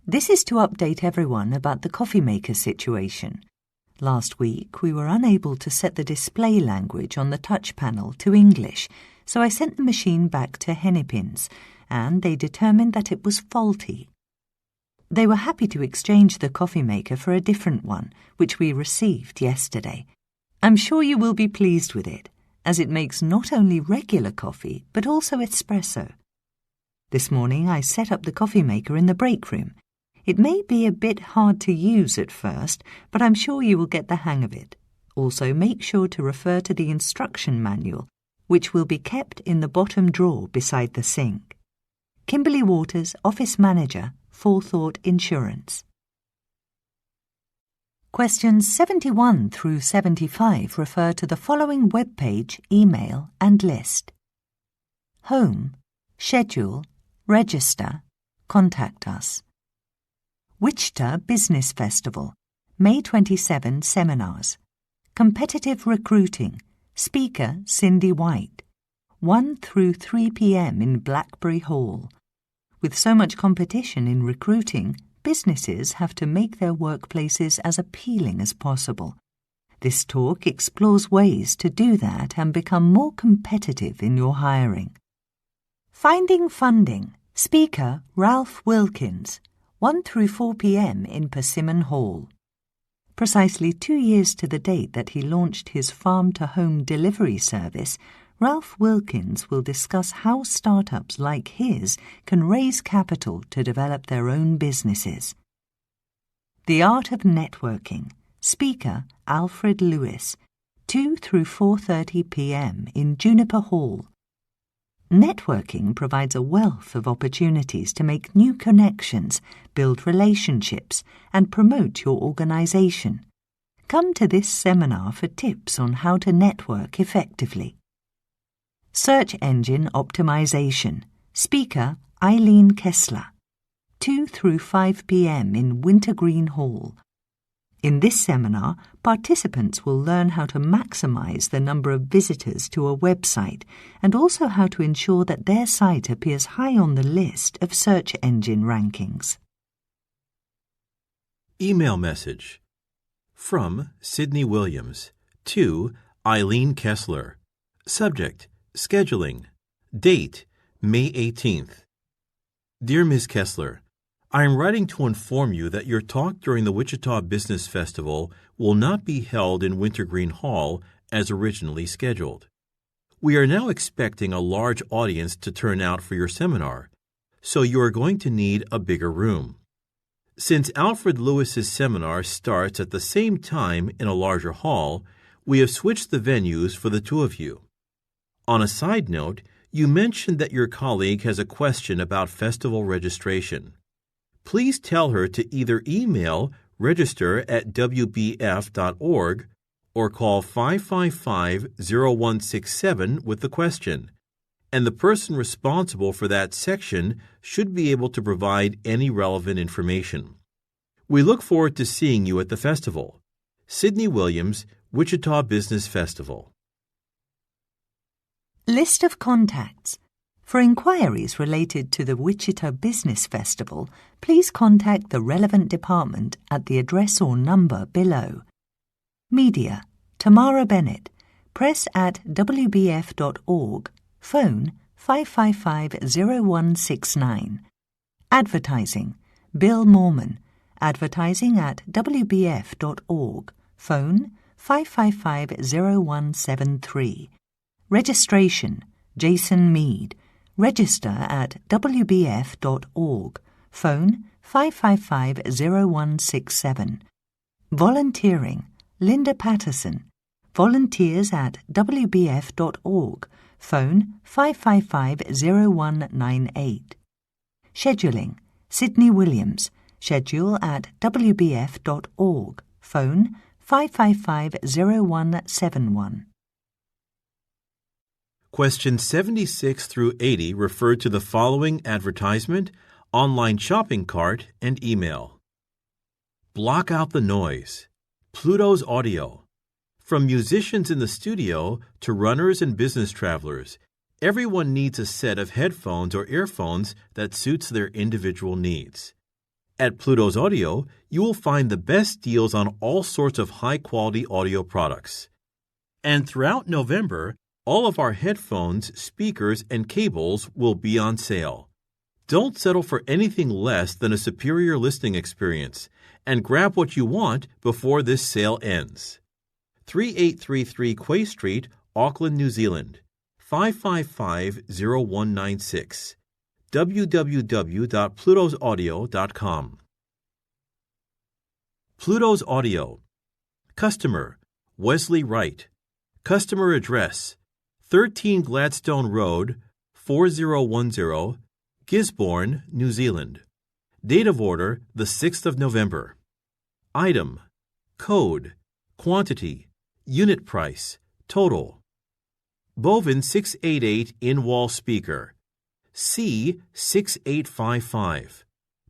This is to update everyone about the coffee maker situation. Last week, we were unable to set the display language on the touch panel to English, so I sent the machine back to Hennepin's, and they determined that it was faulty. They were happy to exchange the coffee maker for a different one, which we received yesterday. I'm sure you will be pleased with it, as it makes not only regular coffee, but also espresso. This morning I set up the coffee maker in the break room. It may be a bit hard to use at first, but I'm sure you will get the hang of it. Also, make sure to refer to the instruction manual, which will be kept in the bottom drawer beside the sink. Kimberly Waters, Office Manager, Forethought Insurance. Questions 71 through 75 refer to the following web page, email, and list. Home, Schedule, Register, Contact Us. Wichita Business Festival, May 27 Seminars. Competitive Recruiting, Speaker Cindy White. 1 through 3 p.m. in Blackberry Hall. With so much competition in recruiting, businesses have to make their workplaces as appealing as possible. This talk explores ways to do that and become more competitive in your hiring. Finding Funding, Speaker Ralph Wilkins. 1 through 4 p.m. in Persimmon Hall. Precisely 2 years to the date that he launched his farm-to-home delivery service, Ralph Wilkins will discuss how startups like his can raise capital to develop their own businesses. The Art of Networking. Speaker Alfred Lewis, 2 through 4:30 p.m. in Juniper Hall. Networking provides a wealth of opportunities to make new connections, build relationships, and promote your organization. Come to this seminar for tips on how to network effectively. Search Engine Optimization. Speaker Eileen Kessler, 2 through 5 p.m. in Wintergreen Hall. In this seminar, participants will learn how to maximize the number of visitors to a website and also how to ensure that their site appears high on the list of search engine rankings. Email message. From Sydney Williams to Eileen Kessler. Subject: Scheduling. Date: May 18th. Dear Ms. Kessler, I am writing to inform you that your talk during the Wichita Business Festival will not be held in Wintergreen Hall as originally scheduled. We are now expecting a large audience to turn out for your seminar, so you are going to need a bigger room. Since Alfred Lewis's seminar starts at the same time in a larger hall, we have switched the venues for the two of you. On a side note, you mentioned that your colleague has a question about festival registration. Please tell her to either email register@wbf.org or call 555-0167 with the question, and the person responsible for that section should be able to provide any relevant information. We look forward to seeing you at the festival. Sydney Williams, Wichita Business Festival. List of contacts. For inquiries related to the Wichita Business Festival, please contact the relevant department at the address or number below. Media: Tamara Bennett, press@wbf.org, phone 555-0169. Advertising: Bill Morman, advertising@wbf.org, phone 555-0173. Registration: Jason Mead, register@wbf.org, phone 555-0167. Volunteering: Linda Patterson, volunteers@wbf.org, phone 555-0198. Scheduling: Sydney Williams, schedule@wbf.org, phone 555-0171. Questions 76 through 80 refer to the following advertisement, online shopping cart, and email. Block out the noise. Pluto's Audio. From musicians in the studio to runners and business travelers, everyone needs a set of headphones or earphones that suits their individual needs. At Pluto's Audio, you will find the best deals on all sorts of high-quality audio products. And throughout November, all of our headphones, speakers, and cables will be on sale. Don't settle for anything less than a superior listening experience, and grab what you want before this sale ends. 3833 Quay Street, Auckland, New Zealand, 555-0196. www.plutosaudio.com. Pluto's Audio. Customer: Wesley Wright. Customer address: 13 Gladstone Road, 4010, Gisborne, New Zealand. Date of order: the 6th of November. Item: code, quantity, unit price, total. Bovin 688 in-wall speaker. C6855.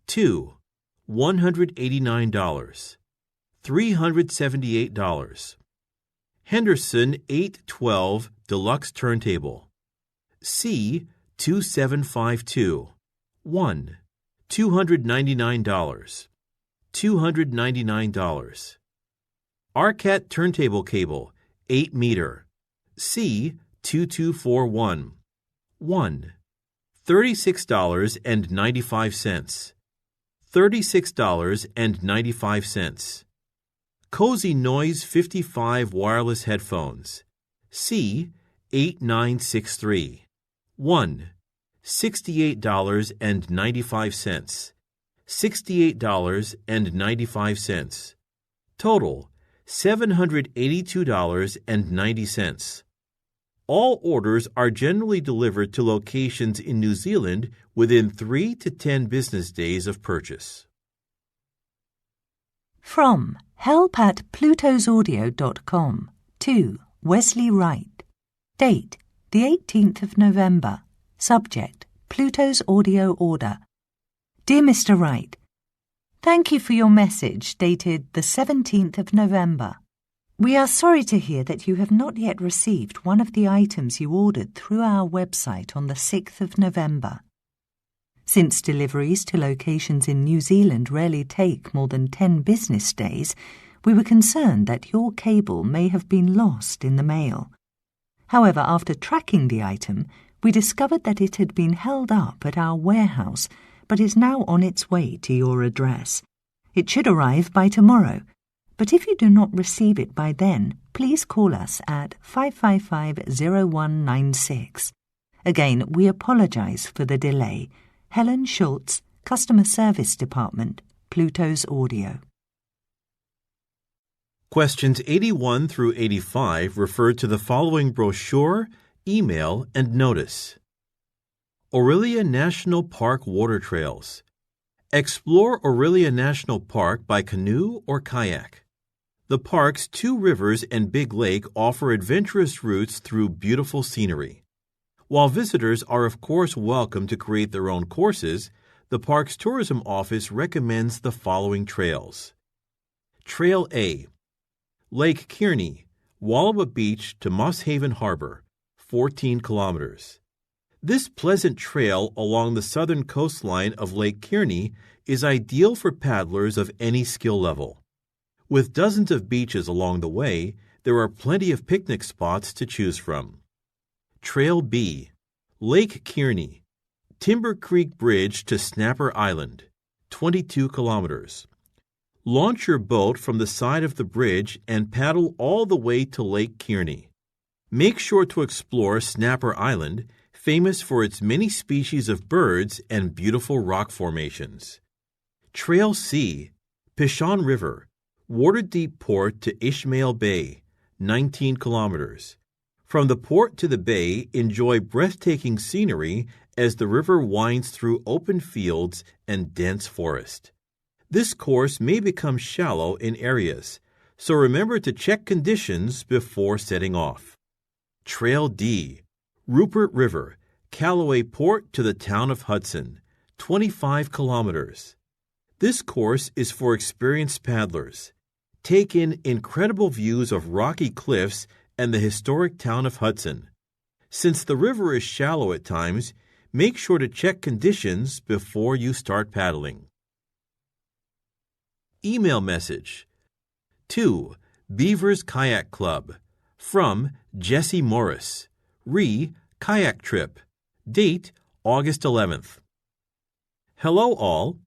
2. $189. $378. Henderson 812 Deluxe Turntable. C2752. 1. $299. $299. Arcat Turntable Cable, 8 meter. C2241. 1. $36.95. $36.95. Cozy Noise 55 wireless headphones. C. 8963. 1. $68.95. $68.95. Total, $782.90. All orders are generally delivered to locations in New Zealand within 3 to 10 business days of purchase. From help@plutosaudio.com to Wesley Wright. Date, the 18th of November. Subject, Pluto's audio order. Dear Mr. Wright, thank you for your message dated the 17th of November. We are sorry to hear that you have not yet received one of the items you ordered through our website on the 6th of November. Since deliveries to locations in New Zealand rarely take more than 10 business days, we were concerned that your cable may have been lost in the mail. However, after tracking the item, we discovered that it had been held up at our warehouse, but is now on its way to your address. It should arrive by tomorrow, but if you do not receive it by then, please call us at 555-0196. Again, we apologize for the delay. Helen Schultz, Customer Service Department, Pluto's Audio. Questions 81 through 85 refer to the following brochure, email, and notice. Orillia National Park Water Trails. Explore Orillia National Park by canoe or kayak. The park's 2 rivers and big lake offer adventurous routes through beautiful scenery. While visitors are of course welcome to create their own courses, the park's tourism office recommends the following trails. Trail A. Lake Kearney, Wallawa Beach to Mosshaven Harbor, 14 kilometers. This pleasant trail along the southern coastline of Lake Kearney is ideal for paddlers of any skill level. With dozens of beaches along the way, there are plenty of picnic spots to choose from. Trail B. Lake Kearney, Timber Creek Bridge to Snapper Island, 22 kilometers. Launch your boat from the side of the bridge and paddle all the way to Lake Kearney. Make sure to explore Snapper Island, famous for its many species of birds and beautiful rock formations. Trail C. Pishon River, Waterdeep Port to Ishmael Bay, 19 kilometers. From the port to the bay, enjoy breathtaking scenery as the river winds through open fields and dense forest. This course may become shallow in areas, so remember to check conditions before setting off. Trail D. Rupert River, Callaway Port to the town of Hudson, 25 kilometers. This course is for experienced paddlers. Take in incredible views of rocky cliffs and the historic town of Hudson. Since the river is shallow at times, make sure to check conditions before you start paddling. Email message. To Beavers Kayak Club. From Jesse Morris. Kayak trip. Date August 11th. Hello all.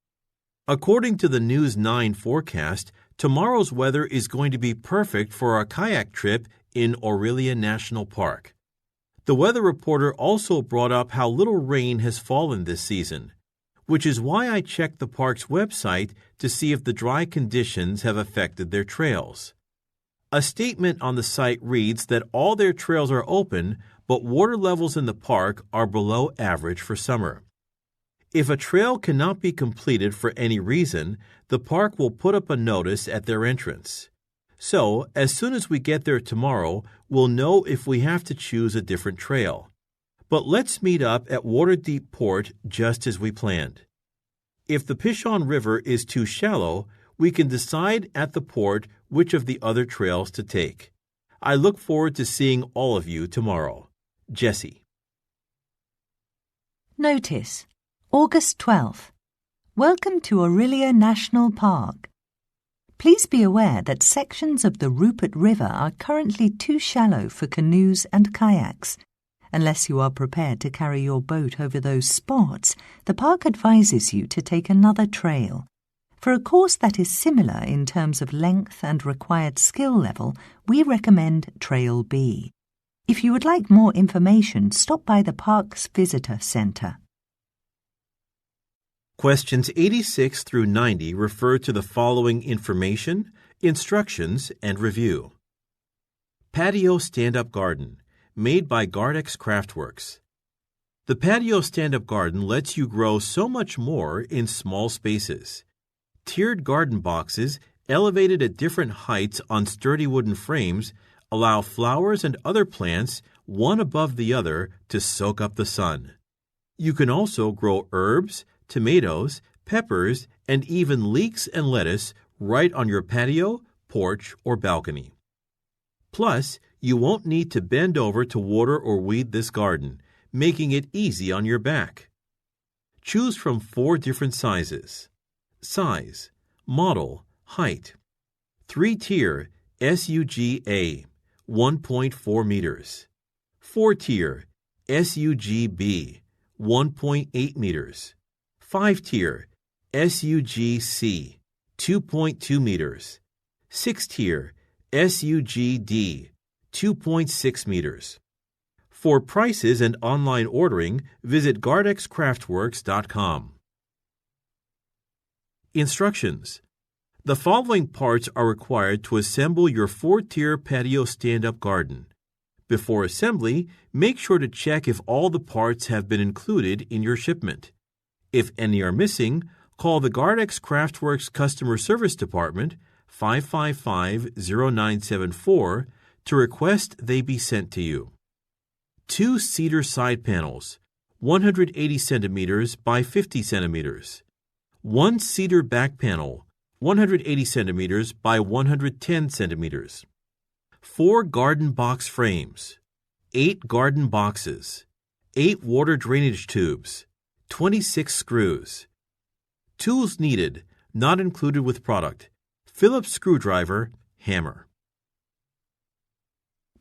According to the News 9 forecast, tomorrow's weather is going to be perfect for our kayak trip in Orillia National Park. The weather reporter also brought up how little rain has fallen this season, which is why I checked the park's website to see if the dry conditions have affected their trails. A statement on the site reads that all their trails are open, but water levels in the park are below average for summer. If a trail cannot be completed for any reason, the park will put up a notice at their entrance. So, as soon as we get there tomorrow, we'll know if we have to choose a different trail. But let's meet up at Waterdeep Port just as we planned. If the Pishon River is too shallow, we can decide at the port which of the other trails to take. I look forward to seeing all of you tomorrow. Jessie. Notice, August 12th. Welcome to Orillia National Park. Please be aware that sections of the Rupert River are currently too shallow for canoes and kayaks. Unless you are prepared to carry your boat over those spots, the park advises you to take another trail. For a course that is similar in terms of length and required skill level, we recommend Trail B. If you would like more information, stop by the Parks Visitor Centre. Questions 86 through 90 refer to the following information, instructions, and review. Patio Stand-Up Garden, made by Gardex Craftworks. The patio stand-up garden lets you grow so much more in small spaces. Tiered garden boxes, elevated at different heights on sturdy wooden frames, allow flowers and other plants, one above the other, to soak up the sun. You can also grow herbs, tomatoes, peppers, and even leeks and lettuce right on your patio, porch, or balcony. Plus, you won't need to bend over to water or weed this garden, making it easy on your back. Choose from 4 different sizes. Size, model, height. 3-tier SUG-A, 1.4 meters. 4-tier SUG-B, 1.8 meters. 5-tier SUG-C, 2.2 meters. 6-tier SUG-D, 2.6 meters. For prices and online ordering, visit GardexCraftworks.com. Instructions. The following parts are required to assemble your 4-tier patio stand-up garden. Before assembly, make sure to check if all the parts have been included in your shipment. If any are missing, call the Gardex Craftworks Customer Service Department 555-0974 to request they be sent to you. 2 cedar side panels, 180 centimeters by 50 centimeters. 1 cedar back panel, 180 centimeters by 110 centimeters. 4 garden box frames, 8 garden boxes, 8 water drainage tubes, 26 screws. Tools needed, not included with product: Phillips screwdriver, hammer.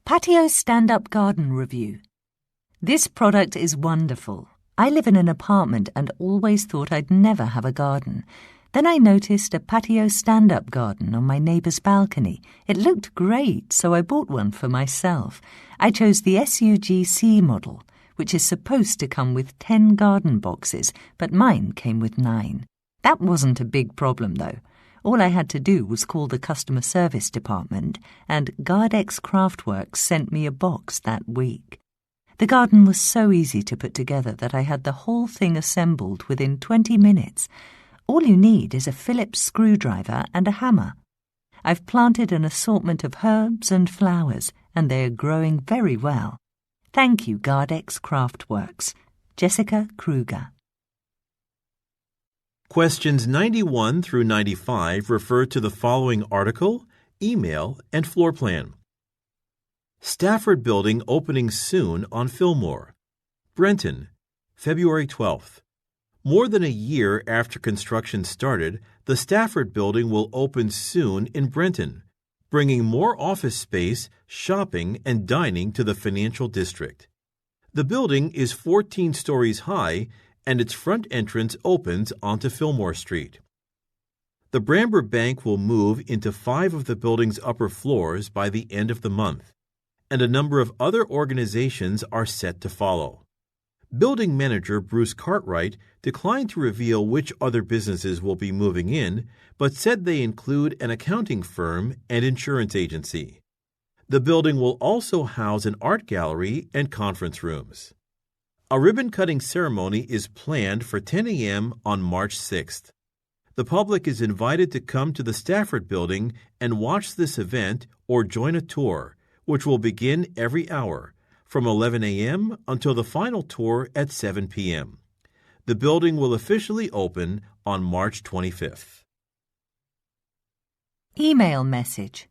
Patio Stand-Up Garden Review. This product is wonderful. I live in an apartment and always thought I'd never have a garden. Then I noticed a patio stand-up garden on my neighbour's balcony. It looked great, so I bought one for myself. I chose the SUG-C model, which is supposed to come with 10 garden boxes, but mine came with 9. That wasn't a big problem, though. All I had to do was call the customer service department, and Gardex Craftworks sent me a box that week. The garden was so easy to put together that I had the whole thing assembled within 20 minutes. All you need is a Phillips screwdriver and a hammer. I've planted an assortment of herbs and flowers, and they are growing very well. Thank you, Gardex Craftworks. Jessica Kruger. Questions 91 through 95 refer to the following article, email, and floor plan. Stafford Building opening soon on Fillmore. Brenton, February 12th. More than a year after construction started, the Stafford Building will open soon in Brenton, bringing more office space, shopping, and dining to the financial district. The building is 14 stories high, and its front entrance opens onto Fillmore Street. The Bramber Bank will move into 5 of the building's upper floors by the end of the month, and a number of other organizations are set to follow. Building manager Bruce Cartwright declined to reveal which other businesses will be moving in, but said they include an accounting firm and insurance agency. The building will also house an art gallery and conference rooms. A ribbon-cutting ceremony is planned for 10 a.m. on March 6th. The public is invited to come to the Stafford Building and watch this event or join a tour, which will begin every hour, from 11 a.m. until the final tour at 7 p.m. The building will officially open on March 25th. Email message.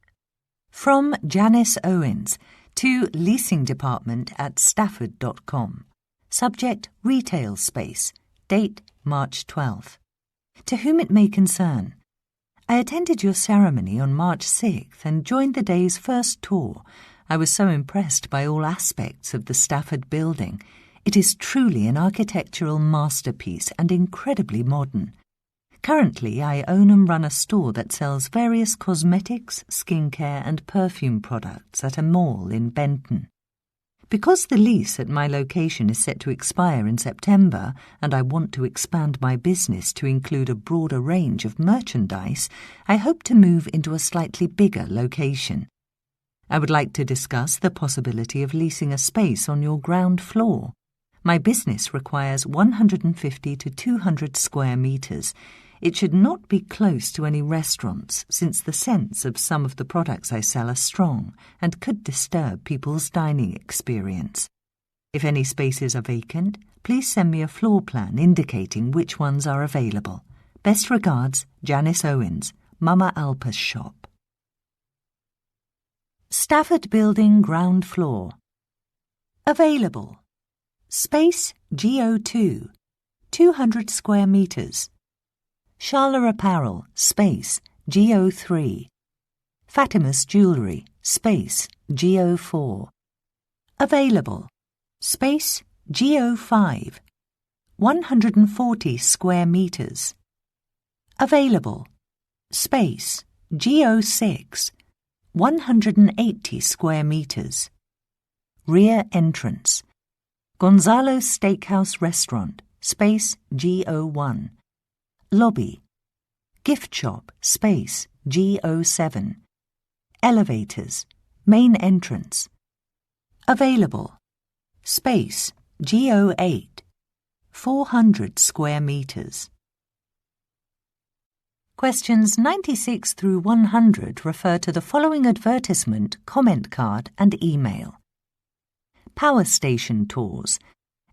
From Janice Owens to leasingdepartment@stafford.com. Subject, retail space. Date, March 12th. To whom it may concern. I attended your ceremony on March 6th and joined the day's first tour. I was so impressed by all aspects of the Stafford building. It is truly an architectural masterpiece and incredibly modern. Currently, I own and run a store that sells various cosmetics, skincare and perfume products at a mall in Benton. Because the lease at my location is set to expire in September and I want to expand my business to include a broader range of merchandise, I hope to move into a slightly bigger location. I would like to discuss the possibility of leasing a space on your ground floor. My business requires 150 to 200 square meters. It should not be close to any restaurants, since the scents of some of the products I sell are strong and could disturb people's dining experience. If any spaces are vacant, please send me a floor plan indicating which ones are available. Best regards, Janice Owens, Mama Alpa's shop. Stafford Building ground floor. Available. Space GO2, 200 square meters. Charla Apparel, space, GO3. Fatima's Jewellery, space, GO4. Available. Space, GO5. 140 square meters. Available. Space, GO6. 180 square meters. Rear entrance. Gonzalo's Steakhouse Restaurant, space, GO1. Lobby. Gift shop, space, GO7. Elevators. Main entrance. Available. Space, GO8. 400 square meters. Questions 96 through 100 refer to the following advertisement, comment card and email. Power station tours.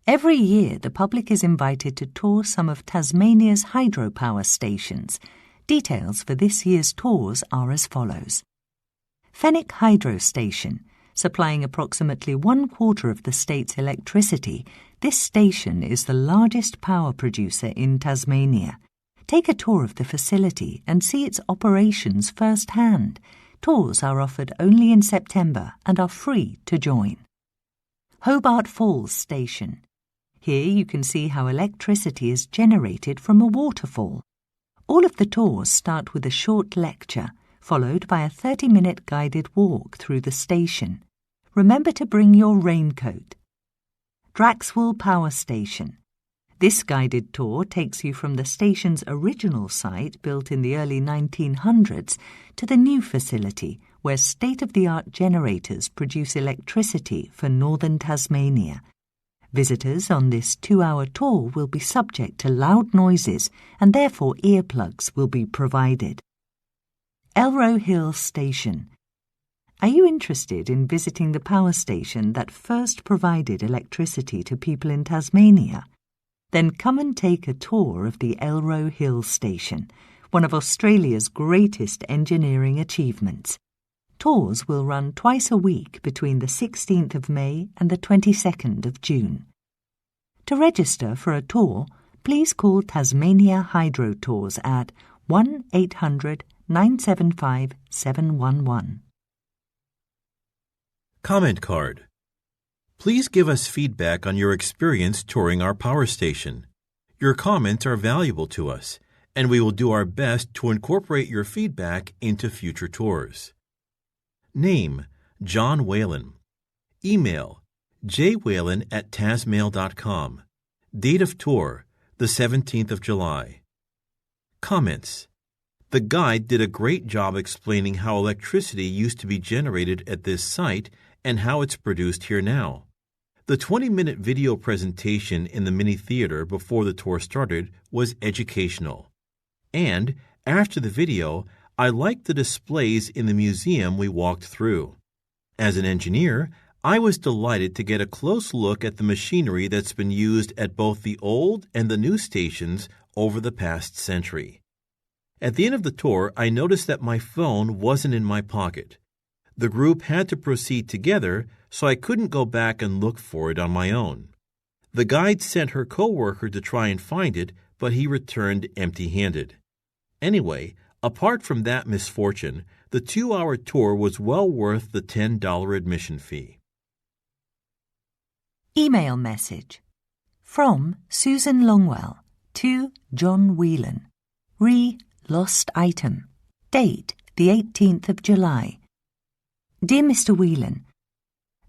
Every year, the public is invited to tour some of Tasmania's hydropower stations. Details for this year's tours are as follows. Fenwick Hydro Station. Supplying approximately 1/4 of the state's electricity, this station is the largest power producer in Tasmania. Take a tour of the facility and see its operations firsthand. Tours are offered only in September and are free to join. Hobart Falls Station. Here you can see how electricity is generated from a waterfall. All of the tours start with a short lecture, followed by a 30-minute guided walk through the station. Remember to bring your raincoat. Draxwell Power Station. This guided tour takes you from the station's original site, built in the early 1900s, to the new facility, where state-of-the-art generators produce electricity for northern Tasmania. Visitors on this 2-hour tour will be subject to loud noises and therefore earplugs will be provided. Elrow Hill Station. Are you interested in visiting the power station that first provided electricity to people in Tasmania? Then come and take a tour of the Elrow Hill Station, one of Australia's greatest engineering achievements. Tours will run twice a week between the 16th of May and the 22nd of June. To register for a tour, please call Tasmania Hydro Tours at 1-800-975-711. Comment card. Please give us feedback on your experience touring our power station. Your comments are valuable to us, and we will do our best to incorporate your feedback into future tours. Name, John Whalen. Email, jwhalen@tasmail.com. Date of tour, the 17th of July. Comments. The guide did a great job explaining how electricity used to be generated at this site and how it's produced here now. The 20-minute video presentation in the mini theater before the tour started was educational. And after the video, I liked the displays in the museum we walked through. As an engineer, I was delighted to get a close look at the machinery that's been used at both the old and the new stations over the past century. At the end of the tour, I noticed that my phone wasn't in my pocket. The group had to proceed together, so I couldn't go back and look for it on my own. The guide sent her co-worker to try and find it, but he returned empty-handed. Anyway, apart from that misfortune, the 2-hour tour was well worth the $10 admission fee. Email message. From Susan Longwell to John Whelan. Re. Lost item. Date, the 18th of July. Dear Mr. Whelan,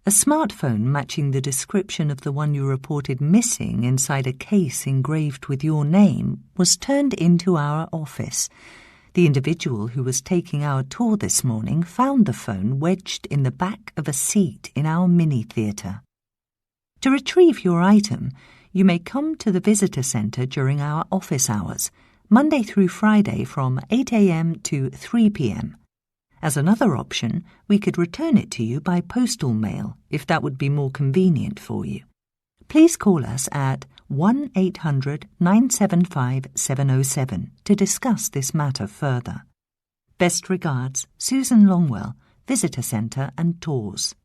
a smartphone matching the description of the one you reported missing inside a case engraved with your name was turned into our office. The individual who was taking our tour this morning found the phone wedged in the back of a seat in our mini-theatre. To retrieve your item, you may come to the visitor centre during our office hours, Monday through Friday from 8 a.m. to 3 p.m. As another option, we could return it to you by postal mail, if that would be more convenient for you. Please call us at 1-800-975-707 to discuss this matter further. Best regards, Susan Longwell, Visitor Centre and Tours.